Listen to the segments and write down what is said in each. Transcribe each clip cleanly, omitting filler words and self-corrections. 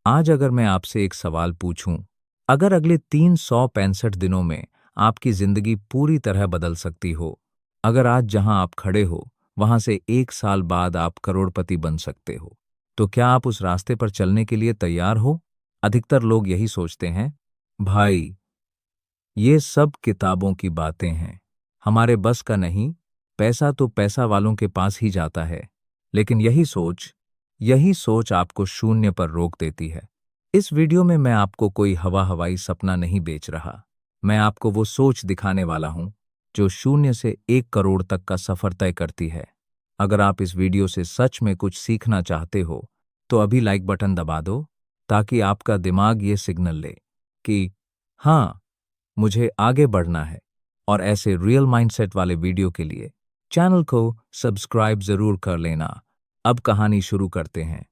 आज अगर मैं आपसे एक सवाल पूछूं, अगर अगले 365 दिनों में आपकी जिंदगी पूरी तरह बदल सकती हो, अगर आज जहां आप खड़े हो, वहां से 1 साल बाद आप करोड़पति बन सकते हो, तो क्या आप उस रास्ते पर चलने के लिए तैयार हो? अधिकतर लोग यही सोचते हैं, भाई, ये सब किताबों की बातें हैं, हमारे बस का नहीं, पैसा तो पैसा वालों के पास ही जाता है। लेकिन यही सोच आपको शून्य पर रोक देती है। इस वीडियो में मैं आपको कोई हवा हवाई सपना नहीं बेच रहा। मैं आपको वो सोच दिखाने वाला हूं जो शून्य से 1 करोड़ तक का सफर तय करती है। अगर आप इस वीडियो से सच में कुछ सीखना चाहते हो, तो अभी लाइक बटन दबा दो, ताकि आपका दिमाग ये सिग्नल ले कि हाँ, मुझे आगे बढ़ना है। और ऐसे रियल माइंडसेट वाले वीडियो के लिए चैनल को सब्सक्राइब जरूर कर लेना। अब कहानी शुरू करते हैं।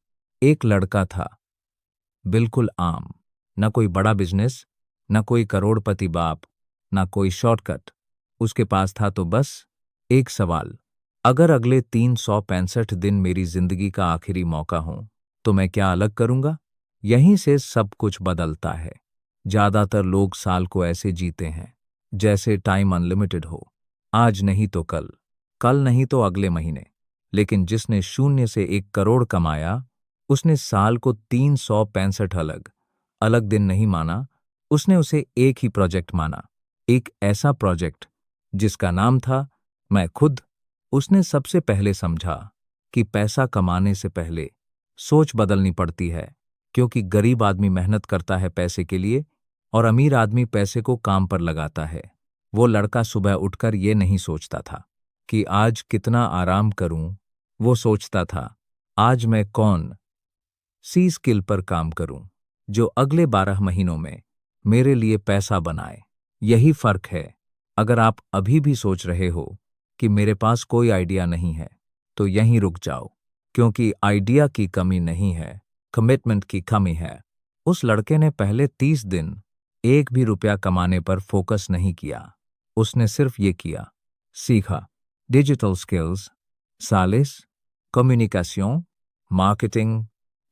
एक लड़का था, बिल्कुल आम। न कोई बड़ा बिजनेस, न कोई करोड़पति बाप, न कोई शॉर्टकट। उसके पास था तो बस एक सवाल, अगर अगले 365 दिन मेरी जिंदगी का आखिरी मौका हो, तो मैं क्या अलग करूंगा? यहीं से सब कुछ बदलता है। ज्यादातर लोग साल को ऐसे जीते हैं जैसे टाइम अनलिमिटेड हो, आज नहीं तो कल, कल नहीं तो अगले महीने। लेकिन जिसने शून्य से 1 करोड़ कमाया, उसने साल को 365 अलग अलग दिन नहीं माना, उसने उसे एक ही प्रोजेक्ट माना। एक ऐसा प्रोजेक्ट जिसका नाम था मैं खुद। उसने सबसे पहले समझा कि पैसा कमाने से पहले सोच बदलनी पड़ती है, क्योंकि गरीब आदमी मेहनत करता है पैसे के लिए, और अमीर आदमी पैसे को काम पर लगाता है। वो लड़का सुबह उठकर ये नहीं सोचता था कि आज कितना आराम करूं, वो सोचता था आज मैं कौन सी स्किल पर काम करूं जो अगले 12 महीनों में मेरे लिए पैसा बनाए। यही फर्क है। अगर आप अभी भी सोच रहे हो कि मेरे पास कोई आइडिया नहीं है, तो यहीं रुक जाओ, क्योंकि आइडिया की कमी नहीं है, कमिटमेंट की कमी है। उस लड़के ने पहले 30 दिन एक भी रुपया कमाने पर फोकस नहीं किया। उसने सिर्फ ये किया, सीखा डिजिटल स्किल्स, सालिस, कम्युनिकेशन, मार्केटिंग,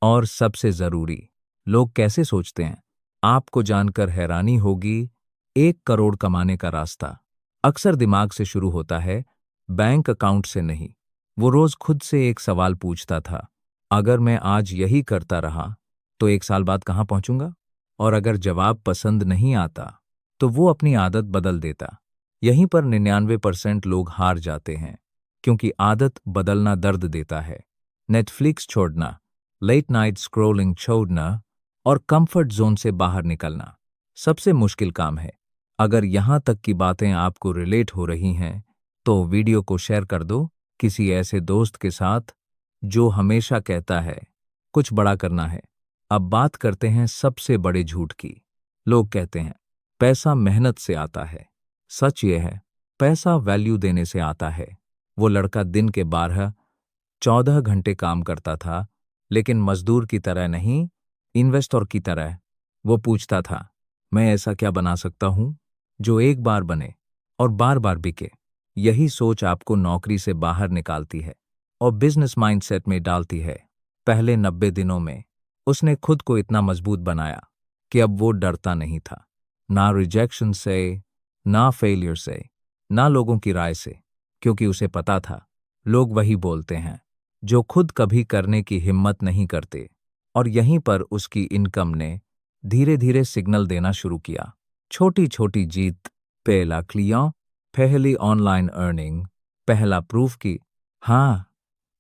और सबसे जरूरी, लोग कैसे सोचते हैं। आपको जानकर हैरानी होगी, 1 करोड़ कमाने का रास्ता अक्सर दिमाग से शुरू होता है, बैंक अकाउंट से नहीं। वो रोज खुद से एक सवाल पूछता था, अगर मैं आज यही करता रहा, तो 1 साल बाद कहाँ पहुंचूंगा? और अगर जवाब पसंद नहीं आता, तो वो अपनी आदत बदल देता। यहीं पर 99% लोग हार जाते हैं, क्योंकि आदत बदलना दर्द देता है। नेटफ्लिक्स छोड़ना, लेट नाइट स्क्रोलिंग छोड़ना, और कंफर्ट जोन से बाहर निकलना सबसे मुश्किल काम है। अगर यहां तक की बातें आपको रिलेट हो रही हैं, तो वीडियो को शेयर कर दो किसी ऐसे दोस्त के साथ जो हमेशा कहता है कुछ बड़ा करना है। अब बात करते हैं सबसे बड़े झूठ की। लोग कहते हैं पैसा मेहनत से आता है। सच ये है, पैसा वैल्यू देने से आता है। वो लड़का दिन के 12-14 घंटे काम करता था, लेकिन मजदूर की तरह नहीं, इन्वेस्टर की तरह। वो पूछता था, मैं ऐसा क्या बना सकता हूं जो एक बार बने और बार बार बिके? यही सोच आपको नौकरी से बाहर निकालती है और बिजनेस माइंडसेट में डालती है। पहले 90 दिनों में उसने खुद को इतना मजबूत बनाया कि अब वो डरता नहीं था, ना रिजेक्शन से, ना फेलियर से, ना लोगों की राय से, क्योंकि उसे पता था लोग वही बोलते हैं जो खुद कभी करने की हिम्मत नहीं करते। और यहीं पर उसकी इनकम ने धीरे धीरे सिग्नल देना शुरू किया। छोटी छोटी जीत, पहला क्लियर, पहली ऑनलाइन अर्निंग, पहला प्रूफ कि हाँ,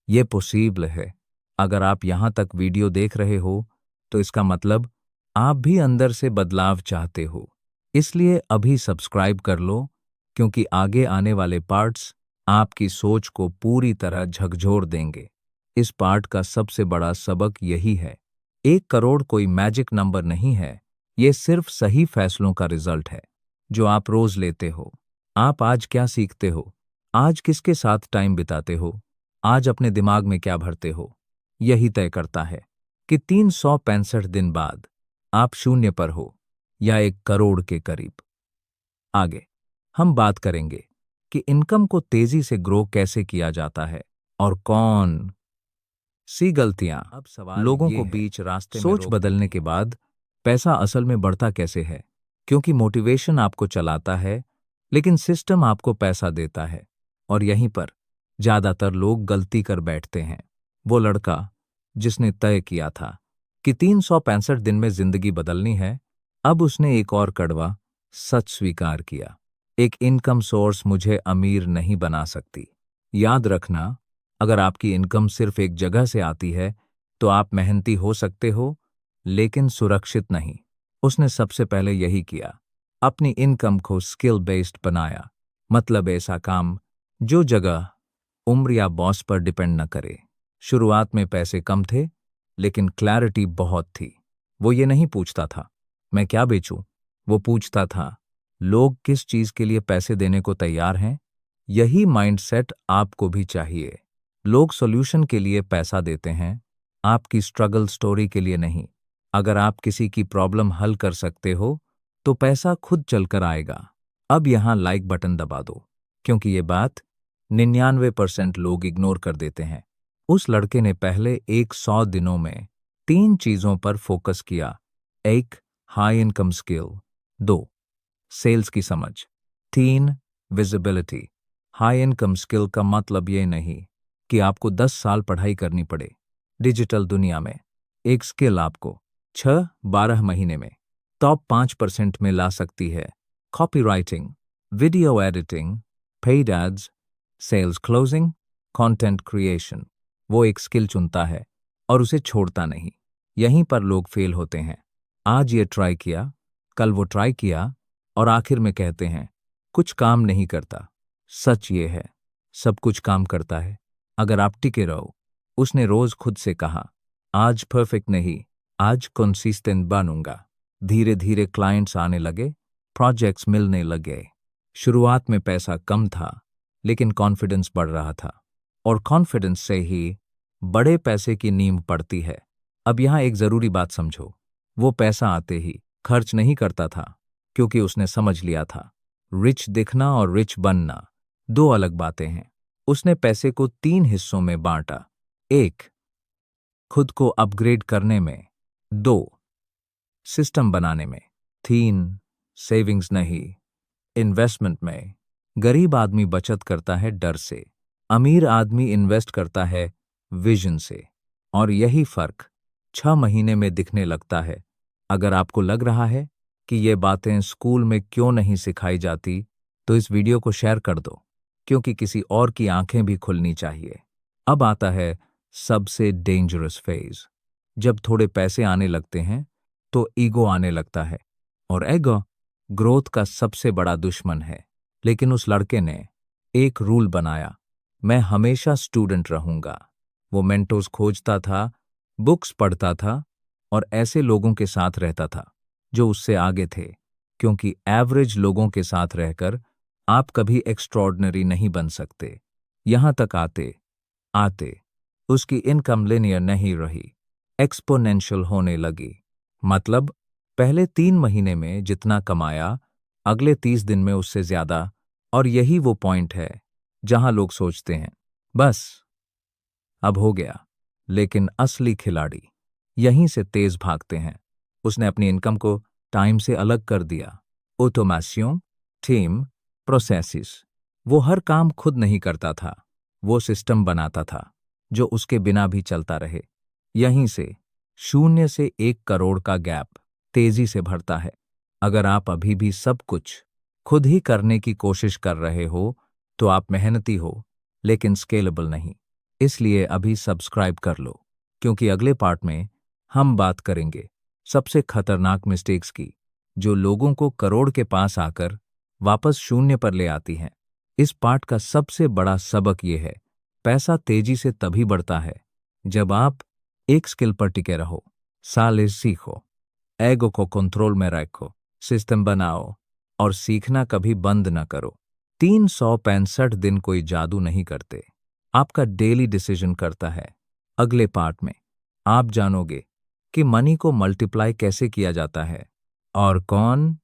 ये पॉसिबल है। अगर आप यहां तक वीडियो देख रहे हो, तो इसका मतलब आप भी अंदर से बदलाव चाहते हो। इसलिए अभी सब्सक्राइब कर लो, क्योंकि आगे आने वाले पार्ट्स आपकी सोच को पूरी तरह झकझोर देंगे। इस पार्ट का सबसे बड़ा सबक यही है, 1 करोड़ कोई मैजिक नंबर नहीं है, ये सिर्फ सही फैसलों का रिजल्ट है जो आप रोज लेते हो। आप आज क्या सीखते हो, आज किसके साथ टाइम बिताते हो, आज अपने दिमाग में क्या भरते हो, यही तय करता है कि 365 दिन बाद आप शून्य पर हो या 1 करोड़ के करीब। आगे हम बात करेंगे कि इनकम को तेजी से ग्रो कैसे किया जाता है और कौन सी गलतियां। अब सवाल लोगों को बीच रास्ते में सोच बदलने के बाद पैसा असल में बढ़ता कैसे है? क्योंकि मोटिवेशन आपको चलाता है, लेकिन सिस्टम आपको पैसा देता है। और यहीं पर ज्यादातर लोग गलती कर बैठते हैं। वो लड़का जिसने तय किया था कि 365 दिन में जिंदगी बदलनी है, अब उसने एक और कड़वा सच स्वीकार किया। एक इनकम सोर्स मुझे अमीर नहीं बना सकती। याद रखना, अगर आपकी इनकम सिर्फ एक जगह से आती है तो आप मेहनती हो सकते हो, लेकिन सुरक्षित नहीं। उसने सबसे पहले यही किया, अपनी इनकम को स्किल बेस्ड बनाया। मतलब ऐसा काम जो जगह, उम्र या बॉस पर डिपेंड न करे। शुरुआत में पैसे कम थे, लेकिन क्लैरिटी बहुत थी। वो ये नहीं पूछता था मैं क्या बेचूं, वो पूछता था लोग किस चीज के लिए पैसे देने को तैयार हैं। यही माइंडसेट आपको भी चाहिए। लोग सॉल्यूशन के लिए पैसा देते हैं, आपकी स्ट्रगल स्टोरी के लिए नहीं। अगर आप किसी की प्रॉब्लम हल कर सकते हो तो पैसा खुद चलकर आएगा। अब यहां लाइक बटन दबा दो, क्योंकि ये बात 99% लोग इग्नोर कर देते हैं। उस लड़के ने पहले 100 दिनों में 3 चीजों पर फोकस किया। 1, हाई इनकम स्किल। 2, सेल्स की समझ। 3, विजिबिलिटी। हाई इनकम स्किल का मतलब ये नहीं कि आपको 10 साल पढ़ाई करनी पड़े। डिजिटल दुनिया में एक स्किल आपको 6-12 महीने में टॉप 5% में ला सकती है। Copywriting, video editing, paid ads, sales closing, content creation. वो एक स्किल चुनता है और उसे छोड़ता नहीं। यहीं पर लोग फेल होते हैं। आज ये ट्राई किया, कल वो ट्राई किया, और आखिर में कहते हैं कुछ काम नहीं करता। सच ये है, सब कुछ काम करता है अगर आप टिके रहो। उसने रोज खुद से कहा, आज परफेक्ट नहीं, आज कंसिस्टेंट बनूंगा। धीरे धीरे क्लाइंट्स आने लगे, प्रोजेक्ट्स मिलने लगे। शुरुआत में पैसा कम था, लेकिन कॉन्फिडेंस बढ़ रहा था, और कॉन्फिडेंस से ही बड़े पैसे की नींव पड़ती है। अब यहां एक जरूरी बात समझो, वो पैसा आते ही खर्च नहीं करता था, क्योंकि उसने समझ लिया था रिच दिखना और रिच बनना दो अलग बातें हैं। उसने पैसे को 3 हिस्सों में बांटा। 1, खुद को अपग्रेड करने में। 2, सिस्टम बनाने में। 3, सेविंग्स नहीं, इन्वेस्टमेंट में। गरीब आदमी बचत करता है डर से, अमीर आदमी इन्वेस्ट करता है विजन से। और यही फर्क 6 महीने में दिखने लगता है। अगर आपको लग रहा है कि ये बातें स्कूल में क्यों नहीं सिखाई जाती, तो इस वीडियो को शेयर कर दो, क्योंकि किसी और की आंखें भी खुलनी चाहिए। अब आता है सबसे डेंजरस फेज। जब थोड़े पैसे आने लगते हैं तो ईगो आने लगता है, और ईगो ग्रोथ का सबसे बड़ा दुश्मन है। लेकिन उस लड़के ने एक रूल बनाया, मैं हमेशा स्टूडेंट रहूंगा। वो मेंटोर्स खोजता था, बुक्स पढ़ता था, और ऐसे लोगों के साथ रहता था जो उससे आगे थे, क्योंकि एवरेज लोगों के साथ रहकर आप कभी एक्स्ट्रॉर्डिनरी नहीं बन सकते। यहां तक आते आते उसकी इनकम लिनियर नहीं रही, एक्सपोनेंशियल होने लगी। मतलब पहले 3 महीने में जितना कमाया, अगले 30 दिन में उससे ज्यादा। और यही वो पॉइंट है जहां लोग सोचते हैं बस अब हो गया, लेकिन असली खिलाड़ी यहीं से तेज भागते हैं। उसने अपनी इनकम को टाइम से अलग कर दिया। Automation, team, processes. वो हर काम खुद नहीं करता था, वो सिस्टम बनाता था जो उसके बिना भी चलता रहे। यहीं से 0 से 1 करोड़ का गैप तेजी से बढ़ता है। अगर आप अभी भी सब कुछ खुद ही करने की कोशिश कर रहे हो, तो आप मेहनती हो, लेकिन स्केलेबल नहीं। इसलिए अभी सब्सक्राइब कर लो, क्योंकि अगले पार्ट में हम बात करेंगे सबसे खतरनाक मिस्टेक्स की, जो लोगों को करोड़ के पास आकर वापस 0 पर ले आती हैं। इस पार्ट का सबसे बड़ा सबक यह है, पैसा तेजी से तभी बढ़ता है जब आप एक स्किल पर टिके रहो, साले सीखो, एगो को कंट्रोल में रखो, सिस्टम बनाओ, और सीखना कभी बंद न करो। 365 दिन कोई जादू नहीं करते, आपका डेली डिसीजन करता है। अगले पार्ट में आप जानोगे कि मनी को मल्टीप्लाई कैसे किया जाता है, और कौन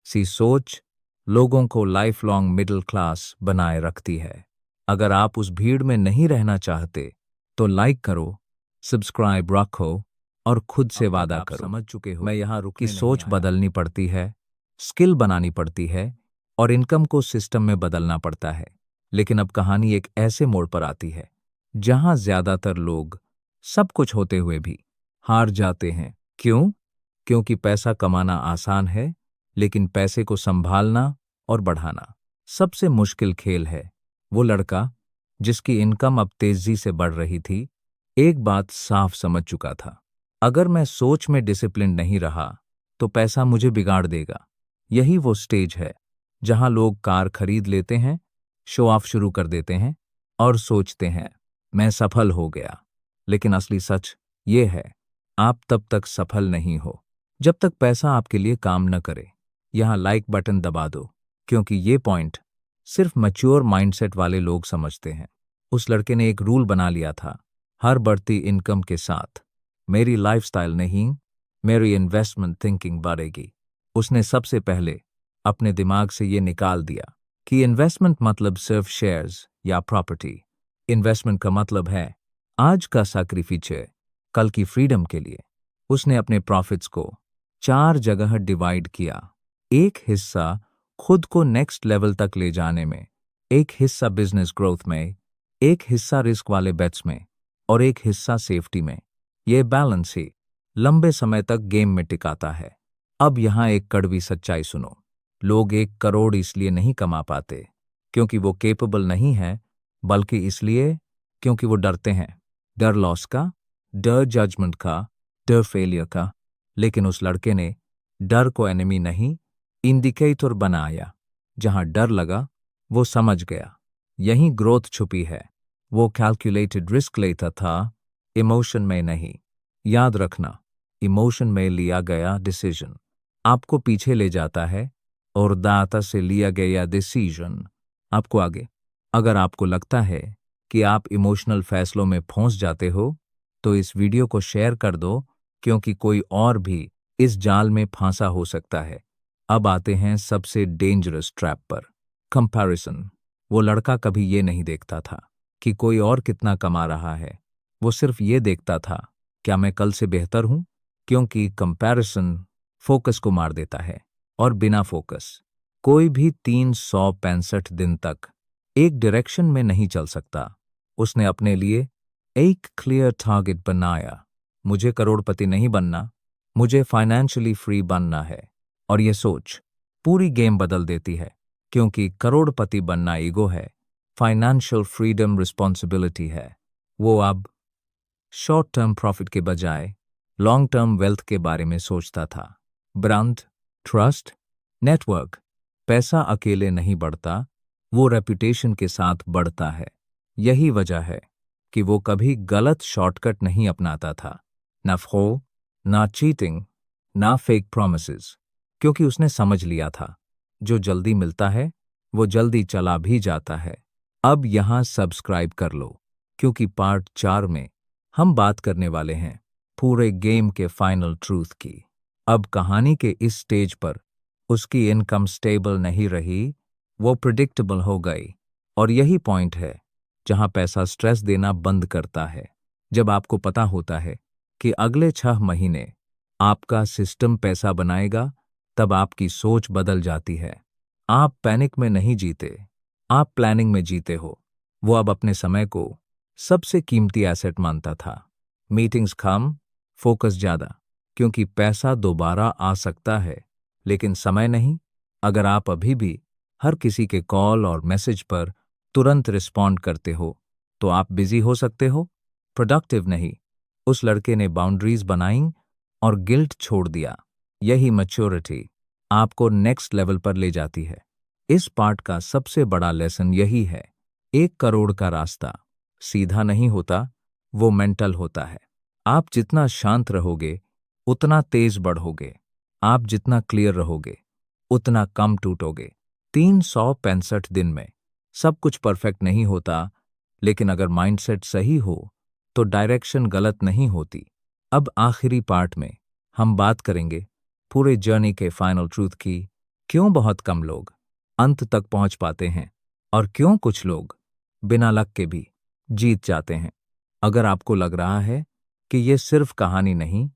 सी सोच लोगों को लाइफ लॉन्ग मिडिल क्लास बनाए रखती है। अगर आप उस भीड़ में नहीं रहना चाहते, तो लाइक करो, सब्सक्राइब रखो और खुद से अब तक वादा आप करो। समझ चुके हो मैं यहाँ कि रुकने नहीं सोच आया। बदलनी पड़ती है, स्किल बनानी पड़ती है और इनकम को सिस्टम में बदलना पड़ता है। लेकिन अब कहानी एक ऐसे मोड़ पर आती है जहां ज्यादातर लोग सब कुछ होते हुए भी हार जाते हैं। क्यों? क्योंकि पैसा कमाना आसान है, लेकिन पैसे को संभालना और बढ़ाना सबसे मुश्किल खेल है। वो लड़का जिसकी इनकम अब तेजी से बढ़ रही थी, एक बात साफ समझ चुका था। अगर मैं सोच में डिसिप्लिन नहीं रहा, तो पैसा मुझे बिगाड़ देगा। यही वो स्टेज है जहां लोग कार खरीद लेते हैं, शो ऑफ शुरू कर देते हैं और सोचते हैं मैं सफल हो गया। लेकिन असली सच ये है, आप तब तक सफल नहीं हो जब तक पैसा आपके लिए काम न करे। यहां लाइक बटन दबा दो, क्योंकि ये पॉइंट सिर्फ मैच्योर माइंडसेट वाले लोग समझते हैं। उस लड़के ने एक रूल बना लिया था, हर बढ़ती इनकम के साथ मेरी लाइफस्टाइल नहीं, मेरी इन्वेस्टमेंट थिंकिंग बढ़ेगी। उसने सबसे पहले अपने दिमाग से ये निकाल दिया कि इन्वेस्टमेंट मतलब सिर्फ शेयर्स या प्रॉपर्टी। इन्वेस्टमेंट का मतलब है आज का सैक्रिफिस कल की फ्रीडम के लिए। उसने अपने प्रॉफिट्स को 4 जगह डिवाइड किया। एक हिस्सा खुद को नेक्स्ट लेवल तक ले जाने में, एक हिस्सा बिजनेस ग्रोथ में, एक हिस्सा रिस्क वाले बेट्स में और एक हिस्सा सेफ्टी में। यह बैलेंस ही लंबे समय तक गेम में टिकाता है। अब यहां एक कड़वी सच्चाई सुनो। लोग 1 करोड़ इसलिए नहीं कमा पाते क्योंकि वो केपेबल नहीं है, बल्कि इसलिए क्योंकि वो डरते हैं। डर लॉस का, डर जजमेंट का, डर फेलियर का। लेकिन उस लड़के ने डर को एनिमी नहीं, इंडिकेटर बनाया। जहां डर लगा, वो समझ गया यहीं ग्रोथ छुपी है। वो कैलकुलेटेड रिस्क लेता था, इमोशन में नहीं। याद रखना, इमोशन में लिया गया डिसीजन आपको पीछे ले जाता है और दाता से लिया गया डिसीजन आपको आगे। अगर आपको लगता है कि आप इमोशनल फैसलों में फंस जाते हो, तो इस वीडियो को शेयर कर दो, क्योंकि कोई और भी इस जाल में फंसा हो सकता है। अब आते हैं सबसे डेंजरस ट्रैप पर, कंपैरिजन। वो लड़का कभी ये नहीं देखता था कि कोई और कितना कमा रहा है। वो सिर्फ ये देखता था, क्या मैं कल से बेहतर हूं? क्योंकि कंपैरिजन फोकस को मार देता है और बिना फोकस कोई भी 365 दिन तक एक डायरेक्शन में नहीं चल सकता। उसने अपने लिए एक क्लियर टारगेट बनाया, मुझे करोड़पति नहीं बनना, मुझे फाइनेंशियली फ्री बनना है। और ये सोच पूरी गेम बदल देती है, क्योंकि करोड़पति बनना ईगो है, फाइनेंशियल फ्रीडम रिस्पॉन्सिबिलिटी है। वो अब शॉर्ट टर्म प्रॉफिट के बजाय लॉन्ग टर्म वेल्थ के बारे में सोचता था। Brand, trust, network. पैसा अकेले नहीं बढ़ता, वो रेपुटेशन के साथ बढ़ता है। यही वजह है कि वो कभी गलत शॉर्टकट नहीं अपनाता था, ना फ्रॉड, ना चीटिंग, ना फेक प्रॉमिसेस। क्योंकि उसने समझ लिया था, जो जल्दी मिलता है वो जल्दी चला भी जाता है। अब यहां सब्सक्राइब कर लो, क्योंकि पार्ट 4 में हम बात करने वाले हैं पूरे गेम के फाइनल ट्रूथ की। अब कहानी के इस स्टेज पर उसकी इनकम स्टेबल नहीं रही, वो प्रिडिक्टेबल हो गई। और यही पॉइंट है जहां पैसा स्ट्रेस देना बंद करता है। जब आपको पता होता है कि अगले 6 महीने आपका सिस्टम पैसा बनाएगा, तब आपकी सोच बदल जाती है। आप पैनिक में नहीं जीते, आप प्लानिंग में जीते हो। वो अब अपने समय को सबसे कीमती एसेट मानता था। मीटिंग्स कम, फोकस ज्यादा, क्योंकि पैसा दोबारा आ सकता है, लेकिन समय नहीं। अगर आप अभी भी हर किसी के कॉल और मैसेज पर तुरंत रिस्पॉन्ड करते हो, तो आप बिजी हो सकते हो, प्रोडक्टिव नहीं। उस लड़के ने बाउंड्रीज बनाई और गिल्ट छोड़ दिया। यही मैच्योरिटी आपको नेक्स्ट लेवल पर ले जाती है। इस पार्ट का सबसे बड़ा लेसन यही है, 1 करोड़ का रास्ता सीधा नहीं होता, वो मेंटल होता है। आप जितना शांत रहोगे, उतना तेज बढ़ोगे। आप जितना क्लियर रहोगे, उतना कम टूटोगे। 365 दिन में सब कुछ परफेक्ट नहीं होता, लेकिन अगर माइंडसेट सही हो, तो डायरेक्शन गलत नहीं होती। अब आखिरी पार्ट में हम बात करेंगे पूरे जर्नी के फाइनल ट्रूथ की। क्यों बहुत कम लोग अंत तक पहुंच पाते हैं और क्यों कुछ लोग बिना लक के भी जीत जाते हैं। अगर आपको लग रहा है कि ये सिर्फ कहानी नहीं,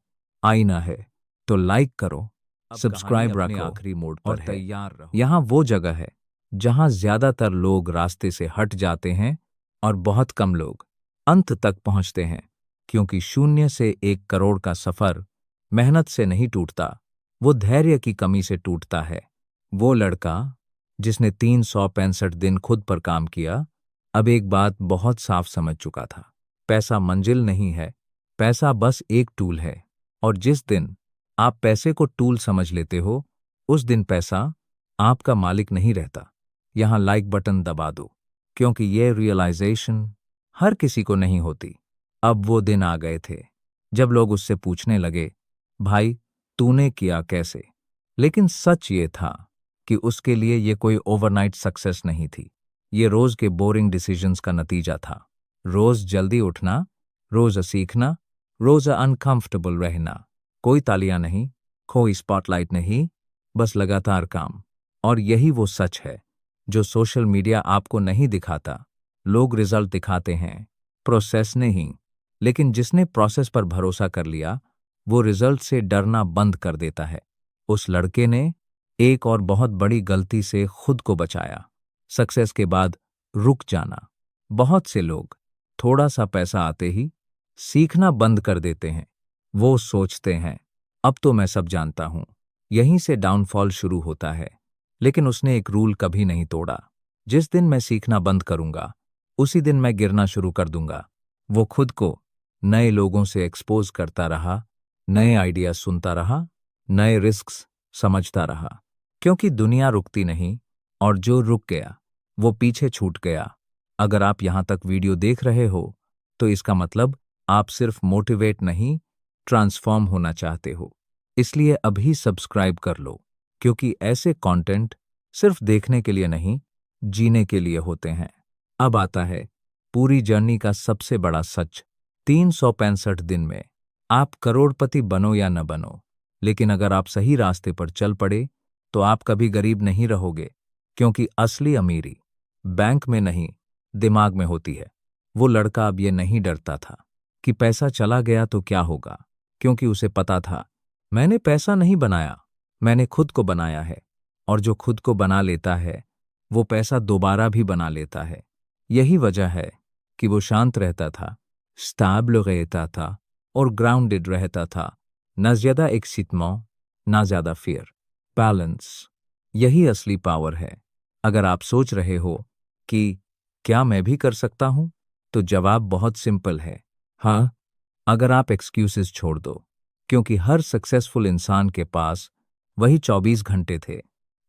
आईना है। तो लाइक करो, सब्सक्राइब रखो, आखिरी मोड और पर है। तैयार रहो। यहाँ वो जगह है जहाँ ज्यादातर लोग रास्ते से हट जाते हैं और बहुत कम लोग अंत तक पहुंचते हैं, क्योंकि 0 से 1 करोड़ का सफर मेहनत से नहीं टूटता, वो धैर्य की कमी से टूटता है। वो लड़का जिसने 365 दिन खुद पर काम किया, अब एक बात बहुत साफ समझ चुका था। पैसा मंजिल नहीं है, पैसा बस एक टूल है। और जिस दिन आप पैसे को टूल समझ लेते हो, उस दिन पैसा आपका मालिक नहीं रहता। यहां लाइक बटन दबा दो, क्योंकि ये रियलाइजेशन हर किसी को नहीं होती। अब वो दिन आ गए थे जब लोग उससे पूछने लगे, भाई तूने किया कैसे? लेकिन सच ये था कि उसके लिए ये कोई ओवरनाइट सक्सेस नहीं थी। ये रोज के बोरिंग डिसीजंस का नतीजा था। रोज जल्दी उठना, रोज सीखना, रोज अनकंफर्टेबल रहना। कोई तालियां नहीं, कोई स्पॉटलाइट नहीं, बस लगातार काम। और यही वो सच है जो सोशल मीडिया आपको नहीं दिखाता। लोग रिजल्ट दिखाते हैं, प्रोसेस नहीं। लेकिन जिसने प्रोसेस पर भरोसा कर लिया, वो रिजल्ट से डरना बंद कर देता है। उस लड़के ने एक और बहुत बड़ी गलती से खुद को बचाया, सक्सेस के बाद रुक जाना। बहुत से लोग थोड़ा सा पैसा आते ही सीखना बंद कर देते हैं। वो सोचते हैं, अब तो मैं सब जानता हूं। यहीं से डाउनफॉल शुरू होता है। लेकिन उसने एक रूल कभी नहीं तोड़ा, जिस दिन मैं सीखना बंद करूंगा, उसी दिन मैं गिरना शुरू कर दूंगा। वो खुद को नए लोगों से एक्सपोज करता रहा, नए आइडिया सुनता रहा, नए रिस्क्स समझता रहा, क्योंकि दुनिया रुकती नहीं, और जो रुक गया वो पीछे छूट गया। अगर आप यहां तक वीडियो देख रहे हो, तो इसका मतलब आप सिर्फ मोटिवेट नहीं, ट्रांसफॉर्म होना चाहते हो। इसलिए अभी सब्सक्राइब कर लो, क्योंकि ऐसे कंटेंट सिर्फ देखने के लिए नहीं, जीने के लिए होते हैं। अब आता है पूरी जर्नी का सबसे बड़ा सच। 365 दिन में आप करोड़पति बनो या न बनो, लेकिन अगर आप सही रास्ते पर चल पड़े, तो आप कभी गरीब नहीं रहोगे। क्योंकि असली अमीरी बैंक में नहीं, दिमाग में होती है। वो लड़का अब ये नहीं डरता था कि पैसा चला गया तो क्या होगा, क्योंकि उसे पता था, मैंने पैसा नहीं बनाया, मैंने खुद को बनाया है। और जो खुद को बना लेता है, वो पैसा दोबारा भी बना लेता है। यही वजह है कि वो शांत रहता था, स्टेबल रहता था, और ग्राउंडेड रहता था। ना ज्यादा एक्साइटमेंट, ना ज्यादा फियर, बैलेंस। यही असली पावर है। अगर आप सोच रहे हो कि क्या मैं भी कर सकता हूं, तो जवाब बहुत सिंपल है, हाँ, अगर आप एक्सक्यूजेस छोड़ दो। क्योंकि हर सक्सेसफुल इंसान के पास वही 24 घंटे थे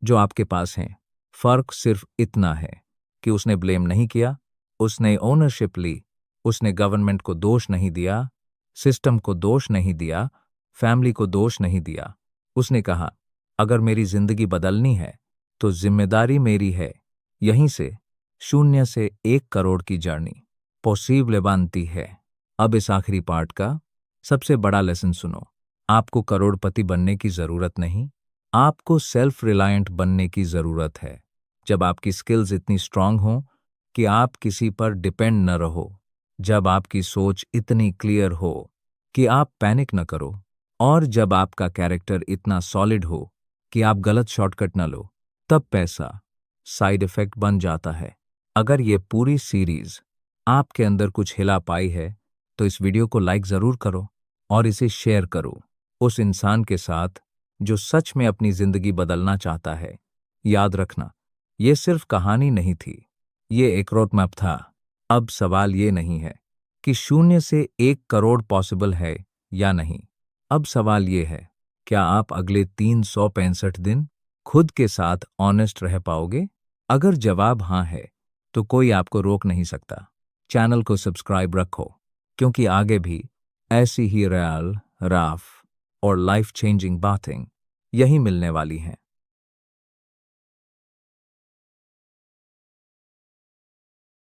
जो आपके पास हैं। फर्क सिर्फ इतना है कि उसने ब्लेम नहीं किया, उसने ओनरशिप ली, उसने गवर्नमेंट को दोष नहीं दिया, सिस्टम को दोष नहीं दिया, फैमिली को दोष नहीं दिया। उसने कहा, अगर मेरी जिंदगी बदलनी है, तो जिम्मेदारी मेरी है। यहीं से 0 से 1 करोड़ की जर्नी पॉसिबल बनती है। अब इस आखिरी पार्ट का सबसे बड़ा लेसन सुनो। आपको करोड़पति बनने की जरूरत नहीं, आपको सेल्फ रिलायंट बनने की जरूरत है। जब आपकी स्किल्स इतनी स्ट्रांग हो कि आप किसी पर डिपेंड न रहो, जब आपकी सोच इतनी क्लियर हो कि आप पैनिक न करो, और जब आपका कैरेक्टर इतना सॉलिड हो कि आप गलत शॉर्टकट न लो, तब पैसा साइड इफेक्ट बन जाता है। अगर ये पूरी सीरीज आपके अंदर कुछ हिला पाई है, तो इस वीडियो को लाइक जरूर करो और इसे शेयर करो उस इंसान के साथ जो सच में अपनी जिंदगी बदलना चाहता है। याद रखना, ये सिर्फ कहानी नहीं थी, ये एक रोड मैप था। अब सवाल ये नहीं है कि 0 से 1 करोड़ पॉसिबल है या नहीं। अब सवाल ये है, क्या आप अगले 365 दिन खुद के साथ ऑनेस्ट रह पाओगे? अगर जवाब हाँ है, तो कोई आपको रोक नहीं सकता। चैनल को सब्सक्राइब रखो, क्योंकि आगे भी ऐसी ही रियल, रफ और लाइफ चेंजिंग बातें यही मिलने वाली हैं।